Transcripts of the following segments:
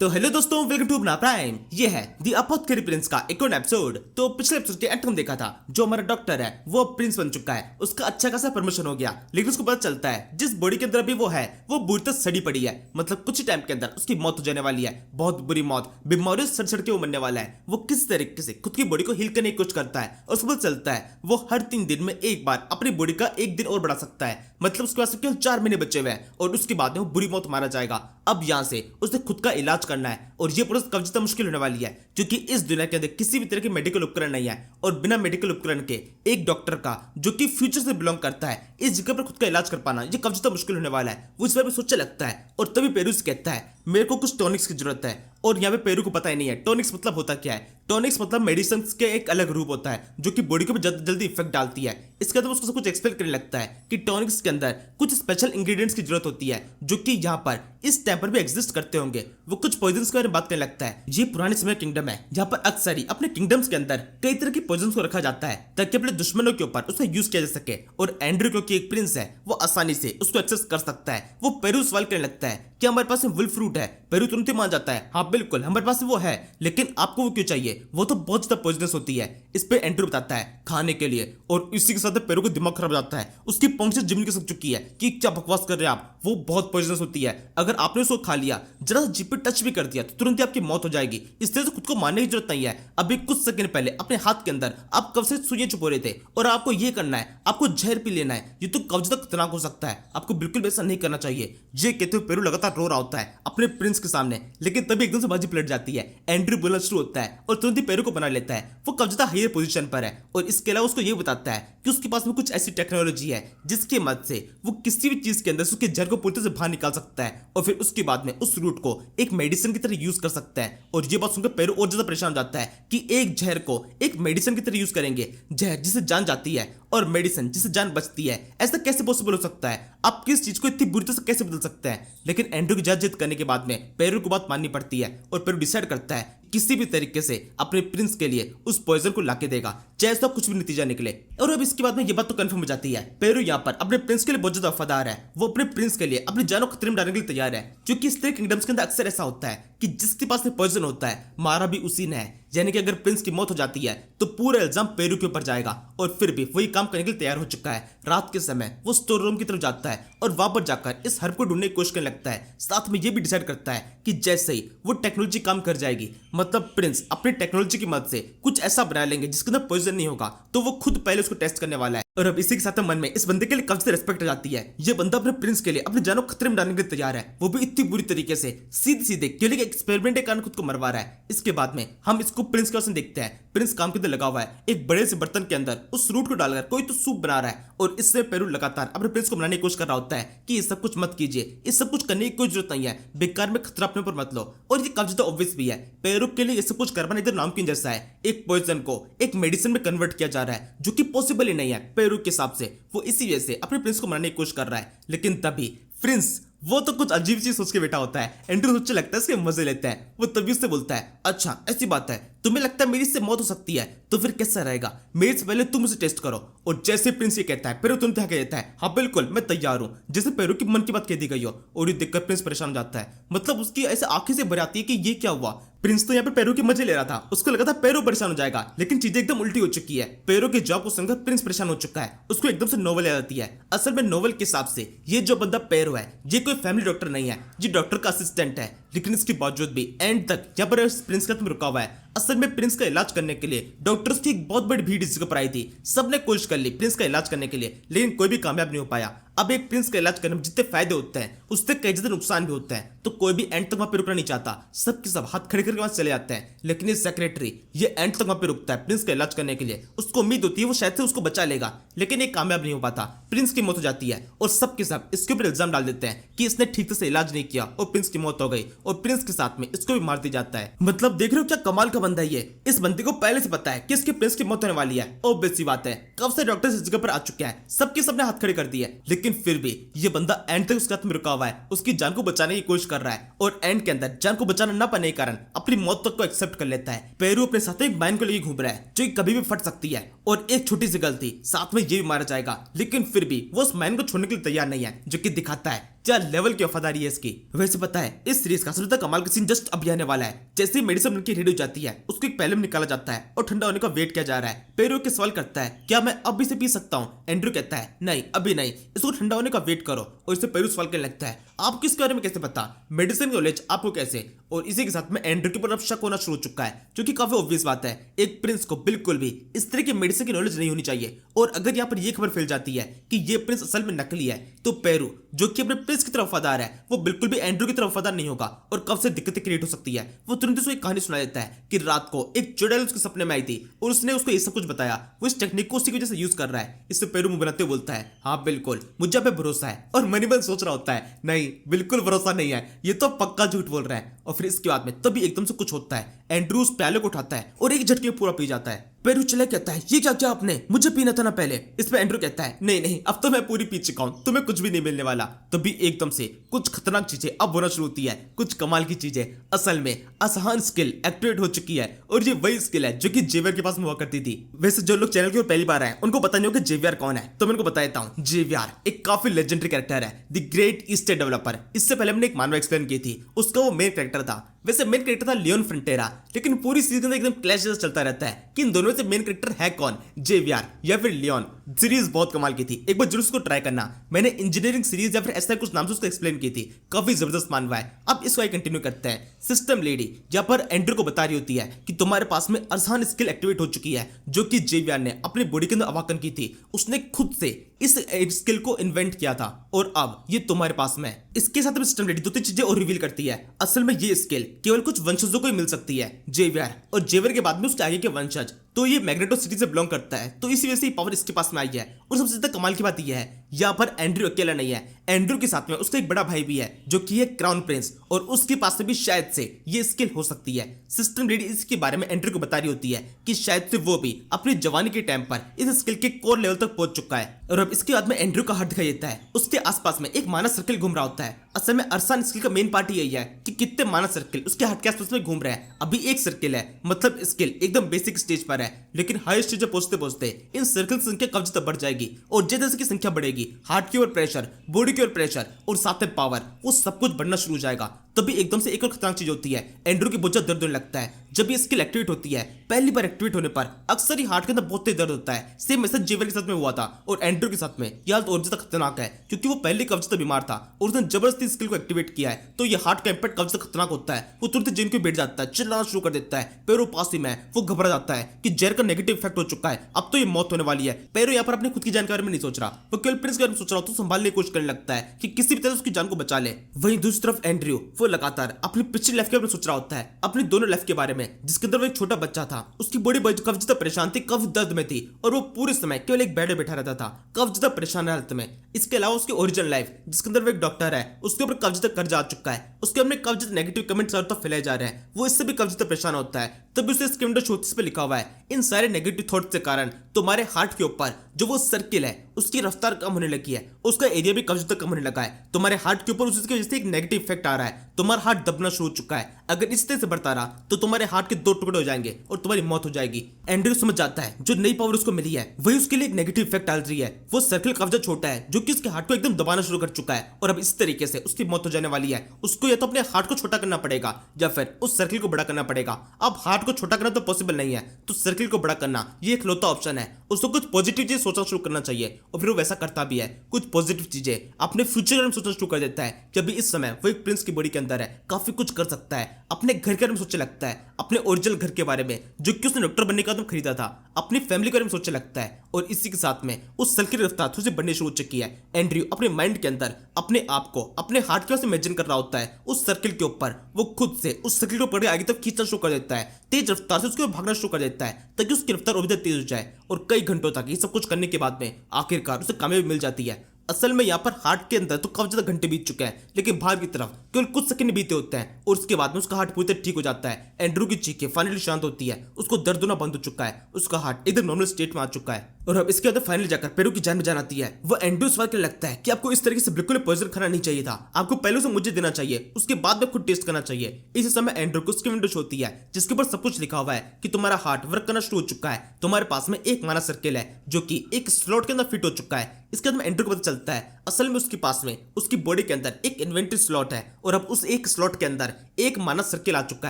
तो हेलो दोस्तों, welcome to अपना प्राइम। ये है दी अपोथेकेरी प्रिंस का एक और एपिसोड। तो पिछले एपिसोड के एंड हम देखा था, जो हमारा डॉक्टर है वो प्रिंस बन चुका है, उसका अच्छा खासा प्रमोशन हो गया। लेकिन उसको पता चलता है जिस बॉडी के अंदर अभी वो है वो बुरी तरह सड़ी पड़ी है। मतलब कुछ ही टाइम के अंदर उसकी मौत हो जाने वाली है, बहुत बुरी मौत, बीमारियों से सड़ के वो मरने वाला है। वो किस तरीके से खुद की बॉडी को हील करने की कोशिश करता है और उसको पता चलता है वो हर 3 दिन में एक बार अपनी बॉडी का एक दिन और बढ़ा सकता है। मतलब उसके पास केवल 4 महीने बचे हुए हैं और उसके बाद में वो बुरी मौत मारा जाएगा। अब यहाँ से उसे खुद का इलाज करना है और ये प्रोसेस काफी ज्यादा मुश्किल होने वाली है, क्योंकि इस दुनिया के अंदर किसी भी तरह के मेडिकल उपकरण नहीं है और बिना मेडिकल उपकरण के एक डॉक्टर का जो कि फ्यूचर से बिलोंग करता है इस जगह पर खुद का इलाज कर पाना ये काफी ज्यादा मुश्किल होने वाला है। वो इस बारे में सोचने लगता है और तभी पेरूस कहता है मेरे को कुछ टॉनिक्स की जरूरत है। और यहाँ पे पेरू को पता ही नहीं है टॉनिक्स मतलब होता क्या है। टॉनिक्स मतलब मेडिसिन के एक अलग रूप होता है जो कि बॉडी को जल्दी इफेक्ट डालती है। इसके बाद उसको सब कुछ एक्सप्लेन करने लगता है कि टॉनिक्स के अंदर कुछ स्पेशल इंग्रेडिएंट्स की जरूरत होती है जो कि यहाँ पर इस टाइम पर भी एग्जिस्ट करते होंगे। वो कुछ पॉइजन्स के बारे में बात करने लगता है। ये पुराने समय किंगडम है जहाँ पर अक्सर ही अपने किंगडम्स के अंदर कई तरह की पॉइजन्स को रखा जाता है ताकि अपने दुश्मनों के ऊपर उसे यूज किया जा सके। और एंड्रू क्योंकि एक प्रिंस है वो आसानी से उसको एक्सेस कर सकता है। वो पेरू सवाल करने लगता है कि हमारे पास वुल्फ फ्रूट है। पेरू तुरंत ही मान जाता है हाँ बिल्कुल हमारे पास वो है, लेकिन आपको वो क्यों चाहिए, वो तो बहुत ज्यादा पॉइजनस होती है। इस पे एंड्रू बताता है खाने के लिए। और इसी के साथ पेरू को दिमाग खराब हो जाता है, उसकी पंक्चर जिम्मी की सक चुकी है कि क्या बकवास कर रहे हैं आप, वो बहुत पॉइजनस होती है। अगर आपने उसको खा लिया, जरा सा जीप पे टच भी कर दिया तो तुरंत ही आपकी मौत हो जाएगी। इस तरह से खुद को मारने की जरूरत नहीं है। अभी कुछ सेकंड पहले अपने हाथ के अंदर आप कब से सुइयां छुपो रहे थे और आपको ये करना है, आपको जहर पी लेना है। ये तो कब तक खतरनाक हो सकता है, आपको बिल्कुल वैसा नहीं करना चाहिए। ये कहते हुए पेरू लगातार रो रहा होता है अपने प्रिंस के सामने, लेकिन तभी एकदम से बाजी पलट जाती है। एंड्रू बोलना शुरू होता है और तुरंत ही पेरू को बना लेता है। वो काफी ज्यादा हायर पोजीशन पर है और इसके अलावा उसको ये बताता है कि उसके पास में कुछ ऐसी टेक्नोलॉजी है जिसके मदद से वो किसी भी चीज के अंदर उसके जहर को पूरी तरह से बाहर निकाल सकता है और फिर उसके बाद में उस रूट को एक मेडिसिन की तरह यूज कर सकता है। और ये बात सुनकर पेरू और ज्यादा परेशान हो जाता है कि एक जहर को एक मेडिसिन की तरह यूज करेंगे, जहर जिसे जान जाती है और मेडिसिन जिसे जान बचती है, ऐसा कैसे पॉसिबल हो सकता है? आप किस चीज को इतनी बुरी तरह से कैसे बदल सकते हैं? लेकिन एंड्रू की जिद करने के बाद में पेरू को बात माननी पड़ती है और पेरू डिसाइड करता है किसी भी तरीके से अपने प्रिंस के लिए उस पॉइजन को लाके देगा, चाहे उसका कुछ भी नतीजा निकले। और अब इसके बाद में ये बात तो कंफर्म हो जाती है, पेरू यहाँ पर अपने प्रिंस के लिए बहुत ज्यादा वफादार है। वो अपने प्रिंस के लिए अपनी जान को खतरे में डालने के लिए तैयार है, क्योंकि इस तरह किंगडम्स के अंदर अक्सर ऐसा होता है कि जिसके पास में पॉइजन होता है मारा भी उसी ने है। यानी कि अगर प्रिंस की मौत हो जाती है तो पूरा इल्जाम पेरू के ऊपर जाएगा। और फिर भी वही काम करने के लिए तैयार हो चुका है। रात के समय वो स्टोर रूम की तरफ जाता है और वहां पर जाकर इस हर्ब को ढूंढने की कोशिश करने लगता है। साथ में ये भी डिसाइड करता है कि जैसे ही वो टेक्नोलॉजी काम कर जाएगी, मतलब प्रिंस अपनी टेक्नोलॉजी की मदद से कुछ ऐसा बना लेंगे जिसके अंदर पॉइजन नहीं होगा, तो वो खुद पहले उसको टेस्ट करने वाला है। और अब इसी के साथ मन में इस बंदे के लिए काफी रिस्पेक्ट आ जाती है। ये बंदा अपने प्रिंस के लिए अपनी जान को खतरे में डालने के लिए तैयार है, वो भी इतनी बुरी तरीके से, सीधे सीधे केवल एक एक्सपेरिमेंट के कारण खुद को मरवा रहा है। इसके बाद में हम इसको प्रिंस के रोशन देखते हैं। प्रिंस काम के अंदर लगा हुआ है, एक बड़े से बर्तन के अंदर उस रूट को डालकर कोई तो सूप बना रहा है और इससे पेरू लगातार अपने प्रिंस को बनाने की कोशिश कर रहा होता है कि ये सब कुछ मत कीजिए, इस सब कुछ करने की कोई जरूरत नहीं है, बेकार में खतरा अपने ऊपर मत लो। और ये काफी ज्यादा ऑब्वियस भी है, पेरू के लिए ये सब कुछ करवाना इधर नामुमकिन जैसा है। एक पॉइजन को एक मेडिसिन में कन्वर्ट किया जा रहा है जो कि पॉसिबल ही नहीं है पेरू के हिसाब से। वो इसी वजह से अपने प्रिंस को मनाने की कोशिश कर रहा है। लेकिन तभी प्रिंस वो तो कुछ अजीब चीज सोच के बैठा होता है। एंड्रू सोचने लगता है इसके मजे लेता है। वो तभी उससे बोलता है अच्छा ऐसी बात है, तुम्हें लगता है मेरी इससे मौत हो सकती है, तो फिर कैसा रहेगा, मेरे से पहले तुम उसे टेस्ट करो। और जैसे प्रिंस ये कहता है पेरू तुरंत कह देता है हाँ बिल्कुल मैं तैयार हूँ, जैसे पेरू की मन की बात कह दी गई हो। और ये देखकर प्रिंस परेशान हो जाता है, मतलब उसकी ऐसे आंखें से भर आती है कि ये क्या हुआ। प्रिंस तो यहाँ पे पेरू के मजे ले रहा था, उसको लगा था पेरू परेशान हो जाएगा, लेकिन चीजें एकदम उल्टी हो चुकी है। पेरू के जॉब को सुनकर प्रिंस परेशान हो चुका है। उसको एकदम से नोवेल याद आती है। असल में नोवेल के हिसाब से ये जो बंदा पेरू है ये कोई फैमिली डॉक्टर नहीं है, ये डॉक्टर का असिस्टेंट है। लेकिन इसके बावजूद भी एंड तक यहाँ पर प्रिंस का रुका हुआ है। असल में प्रिंस का इलाज करने के लिए डॉक्टर्स की एक बहुत बड़ी भीड़ इस जगह पर आई थी। सबने कोशिश कर ली प्रिंस का इलाज करने के लिए, लेकिन कोई भी कामयाब नहीं हो पाया। अब एक प्रिंस का इलाज करने में जितने फायदे होते हैं उससे कई ज्यादा नुकसान भी होते हैं, तो कोई भी एंड तक वहां पे रुकना नहीं चाहता। सब के सब हाथ खड़े करके वहां चले जाते हैं। लेकिन ये सेक्रेटरी ये एंड तक वहां पे रुकता है प्रिंस का इलाज करने के लिए। उसको उम्मीद होती है वो शायद से उसको बचा लेगा, लेकिन ये कामयाब नहीं हो पाता। प्रिंस की मौत हो जाती है और सब के सब इसके ऊपर इल्जाम डाल देते हैं कि इसने ठीक से इलाज नहीं किया और प्रिंस की मौत हो गई। और प्रिंस के साथ में इसको भी मार दिया जाता है। मतलब देख रहे हो क्या कमाल का बंदा है ये। इस बंदे को पहले से पता है कि इसके प्रिंस की मौत होने वाली है। ऑब्वियस सी बात है, कब से डॉक्टर इस जगह पर आ चुके हैं, सबके सबने हाथ खड़े कर दिए। लेकिन फिर भी ये बंदा एंड तक उसके हाथ में रुका हुआ है, उसकी जान को बचाने की कोशिश कर रहा है। और एंड के अंदर जान को बचाना न पाने के कारण अपनी मौत तक को एक्सेप्ट कर लेता है। पेरू अपने साथ एक माइन को लेकर घूम रहा है जो कभी भी फट सकती है और एक छोटी सी गलती साथ में ये भी मारा जाएगा। लेकिन फिर भी वो उस माइन को छोड़ने के लिए तैयार नहीं है, जो कि दिखाता है क्या लेवल की वफादारी है इसकी। वैसे पता है इस सीरीज का सबसे ज्यादा कमाल का सीन जस्ट अभी आने वाला है। जैसे ही मेडिसिन बनकर रेडी हो जाती है उसको एक पैलम निकाला जाता है और ठंडा होने का वेट किया जा रहा है। पेरू के सवाल करता है क्या मैं अभी से पी सकता हूँ। एंड्रू कहता है नहीं अभी नहीं, इसको ठंडा होने का वेट करो। और इससे पेरू सवाल करने लगता है आपको इसके बारे में कैसे पता, मेडिसिन नॉलेज आपको कैसे। और इसी के साथ में एंड्रू के ऊपर अब शक होना शुरू हो चुका है, जो कि काफी ऑब्वियस बात है। एक प्रिंस को बिल्कुल भी इस तरह की मेडिसिन की नॉलेज नहीं होनी चाहिए। और अगर यहाँ पर यह खबर फैल जाती है कि ये प्रिंस असल में नकली है तो पेरू जो कि अपने प्रिंस की तरफ वफादार है वो बिल्कुल भी एंड्रू की तरफ वफादार नहीं होगा और कब से दिक्कतें क्रिएट हो सकती है। वो तुरंत उसको एक कहानी सुना देता है कि रात को एक चुड़ैल उसके सपने में आई थी और उसने उसको ये सब कुछ बताया। वो इस टेक्निक को उसी की वजह से यूज कर रहा है। इससे पेरू मुंह बनाते बोलता है हाँ बिल्कुल मुझे पे भरोसा है। और मनीमन सोच रहा होता है नहीं बिल्कुल भरोसा नहीं है, ये तो पक्का झूठ बोल रहा है। और फिर इसके बाद में तभी एकदम से कुछ होता है। एंड्रू उस प्याले को उठाता है और एक झटके में पूरा पी जाता है। पेरू चले कहता है ये क्या किया आपने, मुझे पीना था ना पहले। इस पे एंड्रू कहता है नहीं नहीं अब तो मैं पूरी पी चुका हूं, तुम्हें कुछ भी नहीं मिलने वाला। तभी एकदम से कुछ खतरनाक चीजें अब होना शुरू होती है, कुछ कमाल की चीजें। असल में आसान स्किल एक्टिवेट हो चुकी है और ये वही स्किल है जो कि जेवियर के पास में हुआ करती थी। वैसे जो लोग चैनल की ओर पहली बार आए उनको पता नहीं होगा जेवियर कौन है, तो मैं उनको बता देता हूँ। जेवियर एक काफी लेजेंडरी कैरेक्टर है, द ग्रेट ईस्टर्न डेवलपर। इससे पहले हमने एक मानव एक्सप्लेन की थी, उसका वो मेन कैरेक्टर था। वैसे मेन कैरेक्टर था लियोन फ्रंटेरा, लेकिन पूरी सीरीज में एकदम क्लैश चलता रहता है कि इन दोनों में से मेन कैरेक्टर है कौन, जेवियर या फिर लियोन। सीरीज बहुत कमाल की थी, एक बार जरूर उसको ट्राई करना। मैंने इंजीनियरिंग सीरीज या फिर ऐसा कुछ नाम से उसको एक्सप्लेन की थी, काफी जबरदस्त मानवा है। अब इसको कंटिन्यू करते हैं। सिस्टम लेडी यहाँ पर एंड्रू को बता रही होती है कि तुम्हारे पास में आसान स्किल एक्टिवेट हो चुकी है जो कि जेवियर ने अपनी बॉडी के अंदर अवाकन की थी। उसने खुद से इस स्किल को इन्वेंट किया था और अब ये तुम्हारे पास में। इसके साथ में सिस्टम लेडी दो तीन चीजें और रिवील करती है। असल में ये स्किल केवल कुछ वंशजों को ही मिल सकती है, जेवियर और जेवियर के बाद में उसके आगे के वंशज। तो ये मैग्नेटो सिटी से बिलोंग करता है, तो इसी वजह से पावर इसके पास में आई है। और सबसे ज्यादा कमाल की बात यह है यहाँ पर एंड्रू अकेला नहीं है, एंड्रू के साथ में उसका एक बड़ा भाई भी है जो कि है क्राउन प्रिंस, और उसके पास में भी शायद से ये स्किल हो सकती है। सिस्टम लेडी इसके बारे में एंड्रू को बता रही होती है कि शायद से वो भी अपनी जवानी के टाइम पर इस स्किल के कोर लेवल तक पहुंच चुका है। और अब इसके बाद में एंड्रू का हाथ दिखाई देता है, उसके आसपास में एक मानव सर्कल घूम रहा होता है। असल में अरसान स्किल का मेन पार्ट यही है कि कितने मानव सर्कल उसके हाथ के आसपास में घूम रहे हैं। अभी एक सर्कल है, मतलब स्किल एकदम बेसिक स्टेज पर है, लेकिन हाई स्टेज पर पहुंचते पहुंचते इन सर्कल की संख्या कब तक बढ़ जाएगी और जैसे जैसे की संख्या बढ़ेगी हार्ट की ओर प्रेशर, बॉडी की ओर प्रेशर और साथ में पावर, वो सब कुछ बढ़ना शुरू हो जाएगा। तभी एकदम से एक और खतरनाक चीज होती है, एंड्रू की बहुत ज्यादा दर्द होने लगता है। जब ये स्किल एक्टिवेट होती है पहली बार एक्टिवेट होने पर अक्सर ही हार्ट के अंदर बहुत तेज दर्द होता है। सेम ऐसा जेवियर के साथ में हुआ था और एंड्रू के साथ में। यह हालत और ज्यादा खतरनाक है क्योंकि वो पहले कब्ज तक बीमार था और उसने जबरदस्ती स्किल को एक्टिवेट किया है, तो ये हार्ट का इंपैक्ट कब्ज तक खतरनाक होता है। वो तुरंत जिन को बैठ जाता है, चिल्लाना शुरू कर देता है। पेरू पास ही में वो घबरा जाता है कि जहर का नेगेटिव इफेक्ट हो चुका है, अब तो ये मौत होने वाली है। पेरू यहाँ पर अपनी खुद की जानकारी में नहीं सोच रहा, वो केवल प्रिंस के बारे में सोच रहा हो, तो संभालने की कोशिश करने लगता है कि किसी भी तरह उसकी जान को बचा ले। वहीं दूसरी तरफ एंड्रू वो लगातार अपनी पिछली लाइफ के बारे में सोच रहा होता है, अपनी दोनों लाइफ के बारे में, जिसके अंदर वो एक छोटा बच्चा था। उसकी बॉडी काफी ज्यादा परेशान थी, काफी दर्द में थी और वो पूरे समय केवल एक बेड में बैठा रहता था, काफी ज्यादा परेशान हालत में। इसके अलावा उसकी ओरिजिनल लाइफ जिसके अंदर वो एक डॉक्टर है, उसके ऊपर काफी ज्यादा कर्जा आ चुका है, उसके अपने काफी ज्यादा नेगेटिव कमेंट चारों तरफ फैलाए जा रहे हैं, वो इससे भी काफी ज्यादा परेशान होता है। तभी उसे इसके अंदर शोध पे लिखा हुआ है इन सारे नेगेटिव थॉट्स के कारण तुम्हारे हार्ट के ऊपर जो वो सर्किल है उसकी रफ्तार कम होने लगी है, उसका एरिया भी काफी ज्यादा कम होने लगा है। तुम्हारे हार्ट के ऊपर उसकी वजह से एक नेगेटिव इफेक्ट आ रहा है, तुम्हारा हार्ट दबना शुरू हो चुका है। अगर इस तरह से बढ़ता रहा तो तुम्हारे हार्ट के 2 टुकड़े हो जाएंगे और तुम्हारी मौत हो जाएगी। एंड्रू समझ जाता है जो नई पावर उसको मिली है वही उसके लिए एक नेगेटिव इफेक्ट डाल रही है। वो सर्किल काफी छोटा है जो कि उसके हार्ट को एकदम दबाना शुरू कर चुका है और अब इस तरीके से उसकी मौत हो जाने वाली है। उसको या तो अपने हार्ट को छोटा करना पड़ेगा या फिर उस सर्किल को बड़ा करना पड़ेगा। अब हार्ट को छोटा करना तो पॉसिबल नहीं है, तो सर्किल को बड़ा करना ये इकलौता ऑप्शन है। उसको कुछ पॉजिटिव चीज सोचना शुरू करना चाहिए और फिर वो वैसा करता भी है। कुछ पॉजिटिव चीजें अपने फ्यूचर में सोचना शुरू कर देता है कि अभी इस समय वो एक प्रिंस की बॉडी के अंदर है, काफी कुछ कर सकता है। अपने घर के बारे में सोचने लगता है, अपने ओरिजिनल घर के बारे में जो कि उसने डॉक्टर बनने का तो खरीदा था, अपनी फैमिली के बारे में सोचने लगता है। और इसी के साथ में उस सर्किल की रफ्तार थोड़ी सी बढ़नी शुरू हो चुकी है। एंड्रू अपने माइंड के अंदर अपने आप को अपने हार्ट के वजह से इमेजिन कर रहा होता है उस सर्किल के ऊपर। वो खुद से उस सर्किल को पकड़ आगे तक खींचना शुरू कर देता है, तेज रफ्तार से उसके भागना शुरू कर देता है ताकि उसकी रफ्तार और भी तेज हो जाए। और कई घंटों तक ये सब कुछ करने के बाद में आखिरकार उसे कामयाबी मिल जाती है। असल में यहाँ पर हार्ट के अंदर तो काफी ज्यादा घंटे बीत चुके हैं, लेकिन बाहर की तरफ केवल कुछ सेकंड बीते होते हैं और उसके बाद में उसका हार्ट पूरी तरह ठीक हो जाता है। एंड्रू की चीखें फाइनली शांत होती है, उसको दर्द होना बंद हो चुका है, उसका हार्ट एकदम नॉर्मल स्टेट में आ चुका है। और अब इसके बाद फाइनली जाकर पेरू की जान में जान आती है। वो एंड्रू सवाल करने लगता है कि आपको इस तरीके से बिल्कुल पॉइजन खाना नहीं चाहिए था, आपको पहले से मुझे देना चाहिए, उसके बाद में खुद टेस्ट करना चाहिए। इसी समय एंड्रू को उसकी विंडो होती है जिसके ऊपर सब कुछ लिखा हुआ है कि तुम्हारा हार्ट वर्क करना शुरू हो चुका है, तुम्हारे पास में एक माना सर्किल है जो कि एक स्लॉट के अंदर फिट हो चुका है। इसके बाद में एंड्रू को पता चलता है असल में उसके पास में उसकी बॉडी के अंदर एक इन्वेंटरी स्लॉट है और अब उस एक स्लॉट के अंदर एक मानव सर्किल आ चुका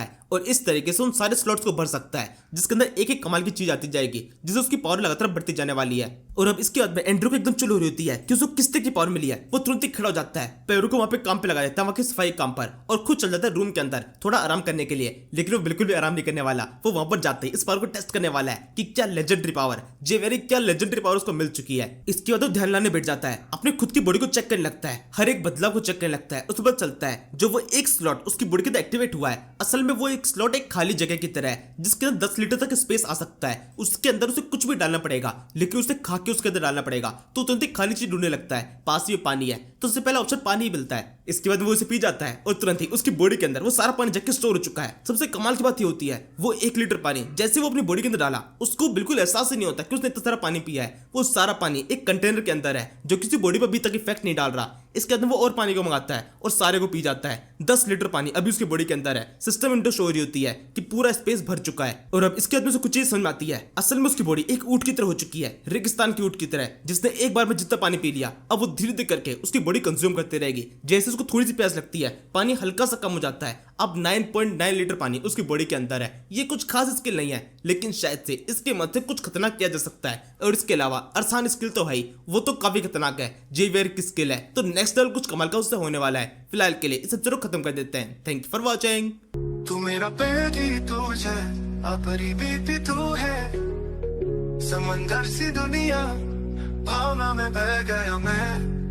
है और इस तरीके से उन सारे स्लॉट्स को भर सकता है जिसके अंदर एक एक कमाल की चीज आती जाएगी जिससे उसकी पावर लगातार बढ़ती जाने वाली है। और अब इसके बाद में एंड्रू को एकदम चिल हो रही होती है कि उसको किस्ते की पावर मिली है। वो तुरंत ही खड़ा हो जाता है, पैरों को वहां पे काम पे लगा देता है, वहां की सफाई काम पर, और खुद चल जाता है रूम के अंदर थोड़ा आराम करने के लिए। लेकिन वो बिल्कुल भी आराम नहीं करने वाला। वो वहां पर जाते ही इस पावर को टेस्ट करने वाला है कि क्या लेजेंडरी पावर, क्या लेजेंडरी पावर उसको मिल चुकी है। इसके बाद वो ध्यान लाने बैठ जाता है, अपने खुद की बॉडी को चेक करने लगता है, हर एक बदलाव को चेक करने लगता है। उसके बाद चलता है जो वो एक स्लॉट उसकी बॉडी के अंदर एक्टिवेट हुआ है, असल में वो एक स्लॉट एक खाली जगह की तरह है जिसके अंदर 10 लीटर तक स्पेस आ सकता है। उसके अंदर उसे कुछ भी डालना पड़ेगा, लेकिन उसे खा के उसके अंदर डालना पड़ेगा। तो तुरंत ही खाली चीज ढूंढने लगता है, पास ही पानी है तो उससे पहला ऑप्शन पानी ही मिलता है। इसके बाद वो उसे पी जाता है और तुरंत ही उसकी बॉडी के अंदर वो सारा पानी जग के स्टोर हो चुका है। सबसे कमाल की बात ये होती है वो 1 लीटर पानी जैसे वो अपनी बॉडी के अंदर डाला उसको बिल्कुल एहसास ही नहीं होता कि उसने इतना सारा पानी पिया है। वो सारा पानी एक कंटेनर के अंदर है जो किसी बॉडी पर अभी तक इफेक्ट नहीं डाल रहा। इसके अंदर वो और पानी को मंगाता है और सारे को पी जाता है। 10 लीटर पानी अभी उसकी बॉडी के अंदर है। सिस्टम विंडो शो हो रही होती है कि पूरा स्पेस भर चुका है। और अब इसके बाद में से कुछ चीज समझ में आती है, असल में उसकी बॉडी एक ऊंट की तरह हो चुकी है, रेगिस्तान की ऊंट की तरह, जिसने एक बार में जितना पानी पी लिया अब वो धीरे धीरे करके उसकी बॉडी कंज्यूम करती रहेगी। जैसे उसको थोड़ी सी प्यास लगती है पानी हल्का सा कम हो जाता है। अब 9.9 लीटर पानी उसकी बॉडी के अंदर है। ये कुछ खास स्किल नहीं है, लेकिन शायद से इसके मत से कुछ खतरनाक किया जा सकता है। और इसके अलावा आसान स्किल तो है ही, वो तो काफी खतरनाक है। जेवियर की स्किल है तो नेक्स्ट लेवल कुछ कमाल का उससे होने वाला है। फिलहाल के लिए इसे जरूर खत्म कर देते हैं। Thank you for watching. तू मेरा बेटी तुझे अपनी बीती तू है, समंदर सी दुनिया भावना में बह गया मैं।